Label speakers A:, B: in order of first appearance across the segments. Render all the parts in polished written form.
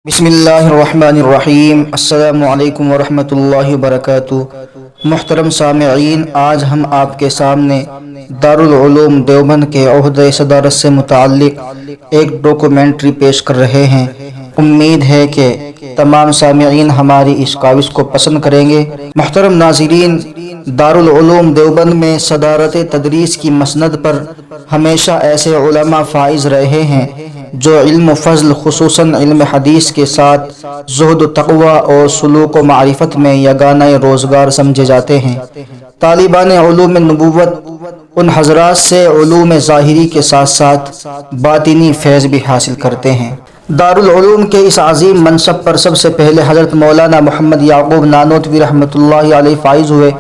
A: بسم اللہ الرحمن الرحیم۔ السلام علیکم ورحمۃ اللہ وبرکاتہ۔ محترم سامعین، آج ہم آپ کے سامنے دارالعلوم دیوبند کے عہدہ صدارت سے متعلق ایک ڈاکومنٹری پیش کر رہے ہیں۔ امید ہے کہ تمام سامعین ہماری اس کاوش کو پسند کریں گے۔ محترم ناظرین، دارالعلوم دیوبند میں صدارت تدریس کی مسند پر ہمیشہ ایسے علماء فائز رہے ہیں جو علم و فضل، خصوصاً علم حدیث کے ساتھ زہد و تقوی اور سلوک و معرفت میں یگانہ روزگار سمجھے جاتے ہیں۔ طالبان علوم نبوت ان حضرات سے علوم ظاہری کے ساتھ ساتھ باطنی فیض بھی حاصل کرتے ہیں۔ دارالعلوم کے اس عظیم منصب پر سب سے پہلے حضرت مولانا محمد یعقوب نانوتوی رحمۃ اللہ علیہ فائز ہوئے۔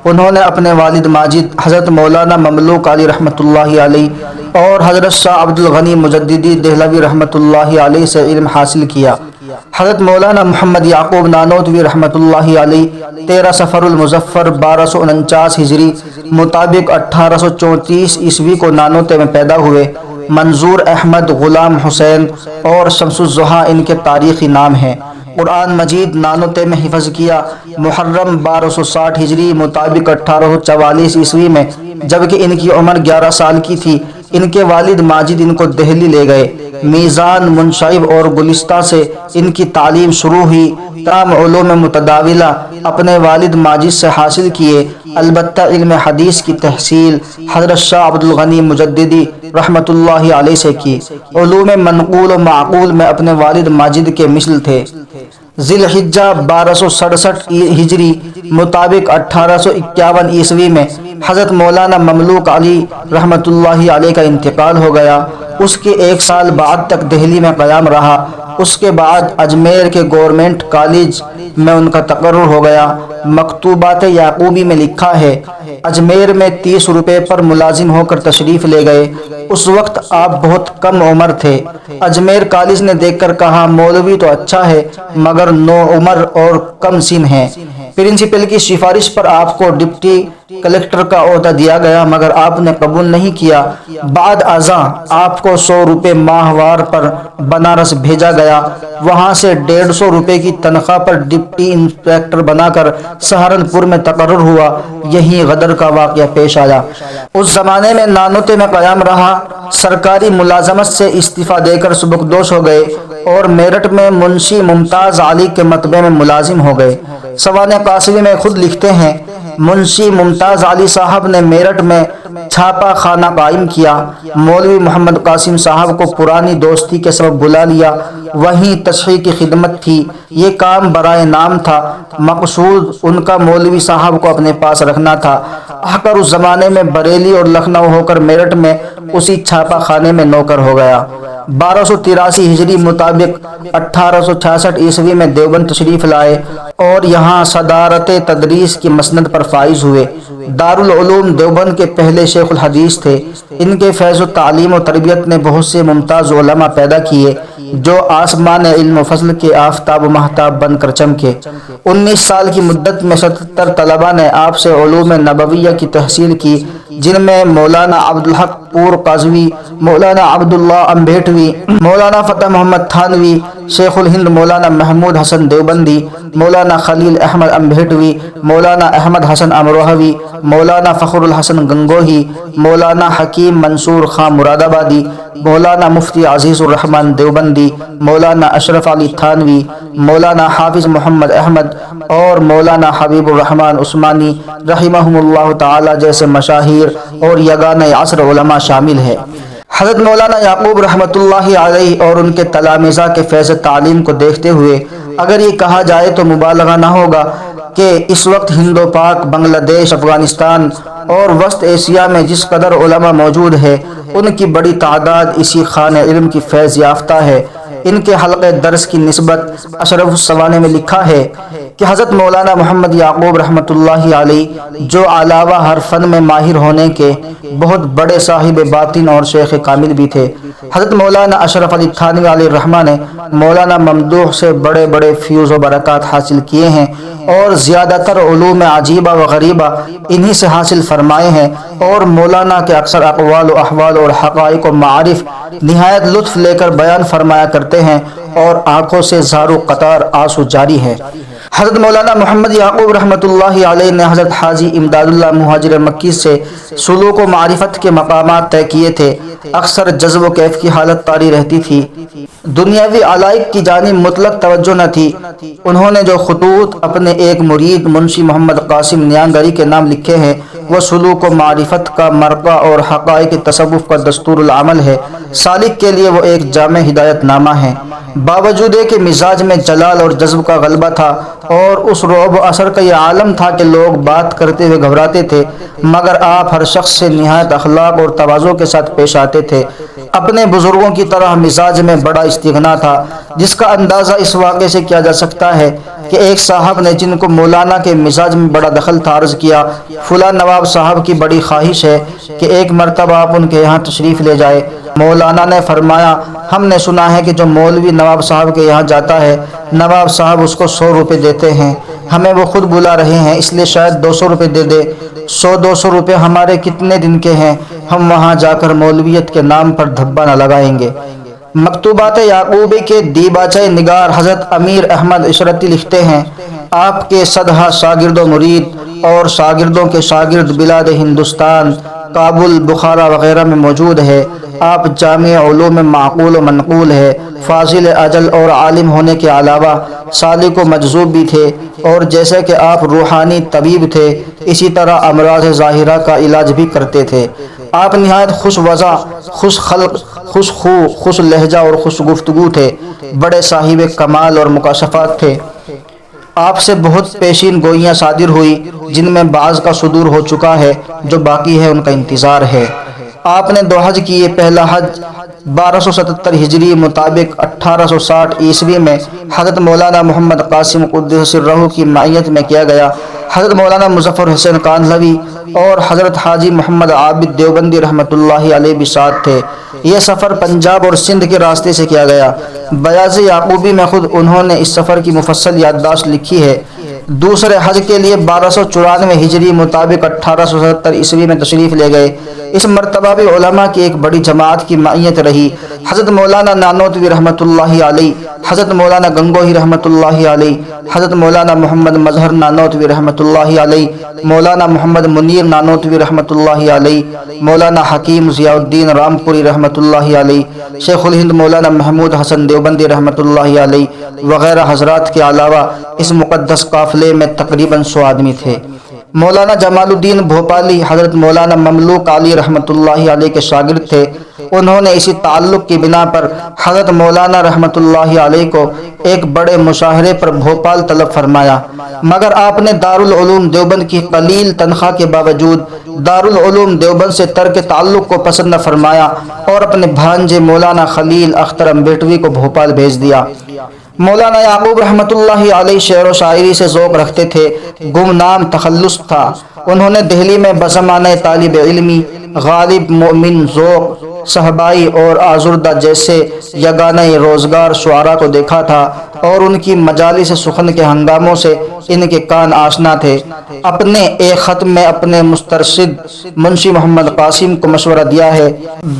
A: انہوں نے اپنے والد ماجد حضرت مولانا مملوک علی رحمۃ اللہ علیہ اور حضرت شاہ عبد الغنی مجددی دہلوی رحمۃ اللہ علیہ سے علم حاصل کیا۔ حضرت مولانا محمد یعقوب نانوتوی رحمۃ اللہ علیہ 13 صفر المظفر 1249 ہجری مطابق 1834 عیسوی کو نانوتے میں پیدا ہوئے۔ منظور احمد، غلام حسین اور شمس الضحیٰ ان کے تاریخی نام ہیں۔ قرآن مجید نانوتے میں حفظ کیا۔ محرم 1260 ہجری مطابق 1844 عیسوی میں، جبکہ ان کی عمر 11 سال کی تھی، ان کے والد ماجد ان کو دہلی لے گئے۔ میزان، منشعب اور گلستہ سے ان کی تعلیم شروع ہوئی۔ تمام علوم متداولہ اپنے والد ماجد سے حاصل کیے، البتہ علم حدیث کی تحصیل حضرت شاہ عبد الغنی مجددی رحمۃ اللہ علیہ سے کی۔ علوم منقول و معقول میں اپنے والد ماجد کے مثل تھے۔ ذی الحجہ 1267 ہجری مطابق 1851 عیسوی میں حضرت مولانا مملوک علی رحمۃ اللہ علیہ کا انتقال ہو گیا۔ اس کے 1 سال بعد تک دہلی میں قیام رہا۔ اس کے بعد اجمیر کے گورنمنٹ کالج میں ان کا تقرر ہو گیا۔ مکتوبات یعقوبی میں لکھا ہے، اجمیر میں 30 روپے پر ملازم ہو کر تشریف لے گئے۔ اس وقت آپ بہت کم عمر تھے۔ اجمیر کالج نے دیکھ کر کہا، مولوی تو اچھا ہے مگر نو عمر اور کم سن ہے۔ پرنسپل کی سفارش پر آپ کو ڈپٹی کلکٹر کا عہدہ دیا گیا مگر آپ نے قبول نہیں کیا۔ بعد ازاں آپ کو 100 روپے ماہوار پر بنارس بھیجا گیا۔ وہاں سے 150 روپے کی تنخواہ پر ڈپٹی انسپیکٹر بنا کر سہارنپور میں تقرر ہوا۔ یہیں غدر کا واقعہ پیش آیا۔ اس زمانے میں نانوتے میں قیام رہا۔ سرکاری ملازمت سے استعفیٰ دے کر سبکدوش ہو گئے اور میرٹھ میں منشی ممتاز علی کے مطبعے میں ملازم ہو گئے۔ سوانح قاصوی میں خود لکھتے ہیں، منشی ممتاز علی صاحب نے میرٹھ میں چھاپا خانہ قائم کیا۔ مولوی محمد قاسم صاحب کو پرانی دوستی کے سبب بلا لیا۔ وہیں تصحیح کی خدمت تھی۔ یہ کام برائے نام تھا، مقصود ان کا مولوی صاحب کو اپنے پاس رکھنا تھا۔ آ کر اس زمانے میں بریلی اور لکھنؤ ہو کر میرٹھ میں اسی چھاپا خانے میں نوکر ہو گیا۔ 1283 ہجری مطابق 1866 عیسوی میں دیوبند تشریف لائے اور یہاں صدارت تدریس کی مسند پر فائز ہوئے۔ دارالعلوم دیوبند کے پہلے شیخ الحدیث تھے۔ ان کے فیض و تعلیم و تربیت نے بہت سے ممتاز علماء پیدا کیے جو آسمان علم و فضل کے آفتاب و مہتاب بن کر چمکے۔ 19 سال کی مدت میں 77 طلباء نے آپ سے علوم نبویہ کی تحصیل کی، جن میں مولانا عبدالحق پور قاضوی، مولانا عبداللہ امبیٹوی، مولانا فتح محمد تھانوی، شیخ الہند مولانا محمود حسن دیوبندی، مولانا خلیل احمد امبیٹوی، مولانا احمد حسن امروہوی، مولانا فخر الحسن گنگوہی، مولانا حکیم منصور خان مراد آبادی، مولانا مفتی عزیز الرحمن دیوبندی، مولانا اشرف علی تھانوی، مولانا حافظ محمد احمد اور مولانا حبیب الرحمن عثمانی رحمہم اللہ تعالی جیسے مشاہیر اور یگانہ عصر علماء شامل ہیں۔ حضرت مولانا یعقوب رحمۃ اللہ علیہ اور ان کے تلامذہ کے فیض تعلیم کو دیکھتے ہوئے اگر یہ کہا جائے تو مبالغہ نہ ہوگا کہ اس وقت ہند و پاک، بنگلہ دیش، افغانستان اور وسط ایشیا میں جس قدر علماء موجود ہے، ان کی بڑی تعداد اسی خانہ علم کی فیض یافتہ ہے۔ ان کے حلقے درس کی نسبت اشرف السوانح میں لکھا ہے کہ حضرت مولانا محمد یعقوب رحمۃ اللہ علیہ جو علاوہ ہر فن میں ماہر ہونے کے بہت بڑے صاحب باطن اور شیخ کامل بھی تھے۔ حضرت مولانا اشرف علی تھانوی علیہ الرحمہ نے مولانا ممدوح سے بڑے بڑے فیوز و برکات حاصل کیے ہیں اور زیادہ تر علوم عجیبہ و غریبہ انہی سے حاصل فرمائے ہیں، اور مولانا کے اکثر اقوال و احوال اور حقائق و معارف نہایت لطف لے کر بیان فرمایا کرتے ہیں، اور آنکھوں سے زار و قطار آنسو جاری ہے۔ حضرت مولانا محمد یعقوب رحمۃ اللہ علیہ نے حضرت حاجی امداد اللہ مہاجر مکی سے سلوک و معرفت کے مقامات طے کیے تھے۔ اکثر جذب و کیف کی حالت طاری رہتی تھی، دنیاوی علائق کی جانب مطلق توجہ نہ تھی۔ انہوں نے جو خطوط اپنے ایک مرید منشی محمد قاسم نیانگری کے نام لکھے ہیں، وہ سلوک و معرفت کا مرقع اور حقائق تصوف کا دستور العمل ہے۔ سالک کے لیے وہ ایک جامع ہدایت نامہ ہے۔ باوجود کہ مزاج میں جلال اور جذب کا غلبہ تھا، اور اس رعب و اثر کا یہ عالم تھا کہ لوگ بات کرتے ہوئے گھبراتے تھے، مگر آپ ہر شخص سے نہایت اخلاق اور تواضع کے ساتھ پیش آتے تھے۔ اپنے بزرگوں کی طرح مزاج میں بڑا استغنا تھا، جس کا اندازہ اس واقعے سے کیا جا سکتا ہے کہ ایک صاحب نے جن کو مولانا کے مزاج میں بڑا دخل تھا عرض کیا، فلاں نواب صاحب کی بڑی خواہش ہے کہ ایک مرتبہ آپ ان کے یہاں تشریف لے جائے۔ مولانا نے فرمایا، ہم نے سنا ہے کہ جو مولوی نواب صاحب کے یہاں جاتا ہے، نواب صاحب اس کو 100 روپے دیتے ہیں۔ ہمیں وہ خود بلا رہے ہیں، اس لیے شاید 200 روپے دے دے۔ 100-200 روپے ہمارے کتنے دن کے ہیں، ہم وہاں جا کر مولویت کے نام پر دھبا نہ لگائیں گے۔ مکتوبات یعقوبی کے دیباچہ نگار حضرت امیر احمد عشرتی لکھتے ہیں، آپ کے صدہا شاگرد و مرید اور شاگردوں کے شاگرد بلاد ہندوستان، کابل، بخارا وغیرہ میں موجود ہے۔ آپ جامع علوم معقول و منقول ہے، فاضل اجل اور عالم ہونے کے علاوہ سالک و مجذوب بھی تھے، اور جیسے کہ آپ روحانی طبیب تھے، اسی طرح امراض ظاہرہ کا علاج بھی کرتے تھے۔ آپ نہایت خوش وضع، خوش خلق، خوش خو، خوش لہجہ اور خوش گفتگو تھے، بڑے صاحب کمال اور مکاشفات تھے۔ آپ سے بہت پیشین گوئیاں صادر ہوئی، جن میں بعض کا صدور ہو چکا ہے، جو باقی ہے ان کا انتظار ہے۔ آپ نے 2 حج کیے۔ پہلا حج 1277 ہجری مطابق 1860 عیسوی میں حضرت مولانا محمد قاسم قدس سرہ کی معیت میں کیا گیا۔ حضرت مولانا مظفر حسین کانہلوی اور حضرت حاجی محمد عابد دیوبندی رحمۃ اللہ علیہ بھی ساتھ تھے۔ یہ سفر پنجاب اور سندھ کے راستے سے کیا گیا۔ بیاض یعقوبی میں خود انہوں نے اس سفر کی مفصل یادداشت لکھی ہے۔ دوسرے حج کے لیے 1294 ہجری مطابق 1870 عیسوی میں تشریف لے گئے۔ اس مرتبہ بھی علماء کی ایک بڑی جماعت کی معیت رہی۔ حضرت مولانا نانوتوی رحمۃ اللہ علیہ، حضرت مولانا گنگوہی رحمۃ اللہ علیہ، حضرت مولانا محمد مظہر نانوتوی رحمۃ اللہ علیہ، مولانا محمد منیر نانوتوی رحمۃ اللہ علیہ، مولانا حکیم ضیاء الدین رامپوری رحمۃ اللہ علیہ، شیخ الہند مولانا محمود حسن دیوبندی رحمۃ اللہ علیہ وغیرہ حضرات کے علاوہ اس مقدس قافلے میں تقریباً 100 آدمی تھے۔ مولانا جمال الدین بھوپالی حضرت مولانا مملوک علی رحمۃ اللہ علیہ کے شاگرد تھے۔ انہوں نے اسی تعلق کی بنا پر حضرت مولانا رحمۃ اللہ علیہ کو ایک بڑے مشاہرے پر بھوپال طلب فرمایا، مگر آپ نے دارالعلوم دیوبند کی قلیل تنخواہ کے باوجود دارالعلوم دیوبند سے ترک تعلق کو پسند نہ فرمایا، اور اپنے بھانجے مولانا خلیل اختر امبیٹوی کو بھوپال بھیج دیا۔ مولانا یعقوب رحمۃ اللہ علیہ شعر و شاعری سے ذوق رکھتے تھے، گمنام تخلص تھا۔ انہوں نے دہلی میں بزمانہ طالب علمی غالب مومن ذوق صحبائی اور آزردہ جیسے یگانہ روزگار شعراء کو دیکھا تھا، اور ان کی مجالس سخن کے ہنگاموں سے ان کے کان آشنا تھے۔ اپنے ایک خط میں اپنے مسترشد منشی محمد قاسم کو مشورہ دیا ہے،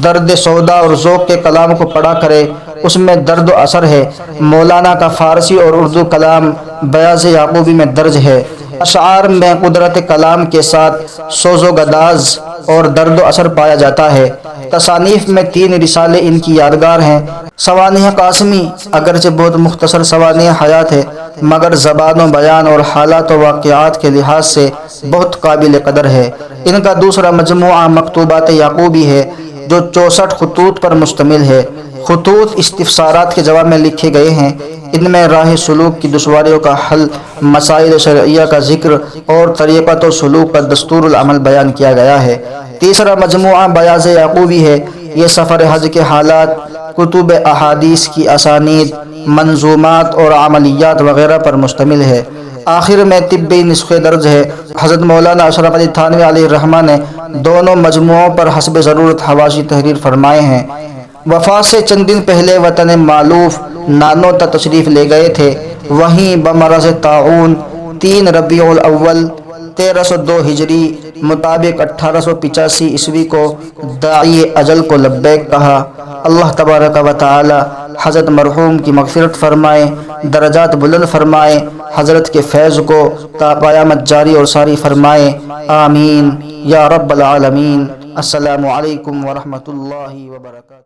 A: درد سودا اور ذوق کے کلام کو پڑھا کرے، اس میں درد و اثر ہے۔ مولانا کا فارسی اور اردو کلام بیاض یعقوبی میں درج ہے۔ اشعار میں قدرت کلام کے ساتھ سوز و گداز اور درد و اثر پایا جاتا ہے۔ تصانیف میں 3 رسالے ان کی یادگار ہیں۔ سوانح قاسمی اگرچہ بہت مختصر سوانح حیات ہے، مگر زبان و بیان اور حالات و واقعات کے لحاظ سے بہت قابل قدر ہے۔ ان کا دوسرا مجموعہ مکتوبات یعقوبی ہے، جو 64 خطوط پر مشتمل ہے۔ خطوط استفسارات کے جواب میں لکھے گئے ہیں۔ ان میں راہ سلوک کی دشواریوں کا حل، مسائل شرعیہ کا ذکر اور طریقت و سلوک کا دستور العمل بیان کیا گیا ہے۔ تیسرا مجموعہ بیاض یعقوبی ہے۔ یہ سفر حج کے حالات، کتب احادیث کی اسانید، منظومات اور عملیات وغیرہ پر مشتمل ہے۔ آخر میں طبی نسخے درج ہے۔ حضرت مولانا اشرف علی تھانوی علیہ الرحمہ نے دونوں مجموعوں پر حسب ضرورت حواشی تحریر فرمائے ہیں۔ وفات سے چند دن پہلے وطن معلوف نانو تشریف لے گئے تھے۔ وہیں بمرض طاعون 3 ربیع الاول 1302 ہجری مطابق 1885 عیسوی کو داعی اجل کو لبیک کہا۔ اللہ تبارک و تعالی حضرت مرحوم کی مغفرت فرمائے، درجات بلند فرمائے، حضرت کے فیض کو تا قیامت جاری اور ساری فرمائے، آمین یا رب العالمین۔ السلام علیکم ورحمۃ اللہ وبرکاتہ۔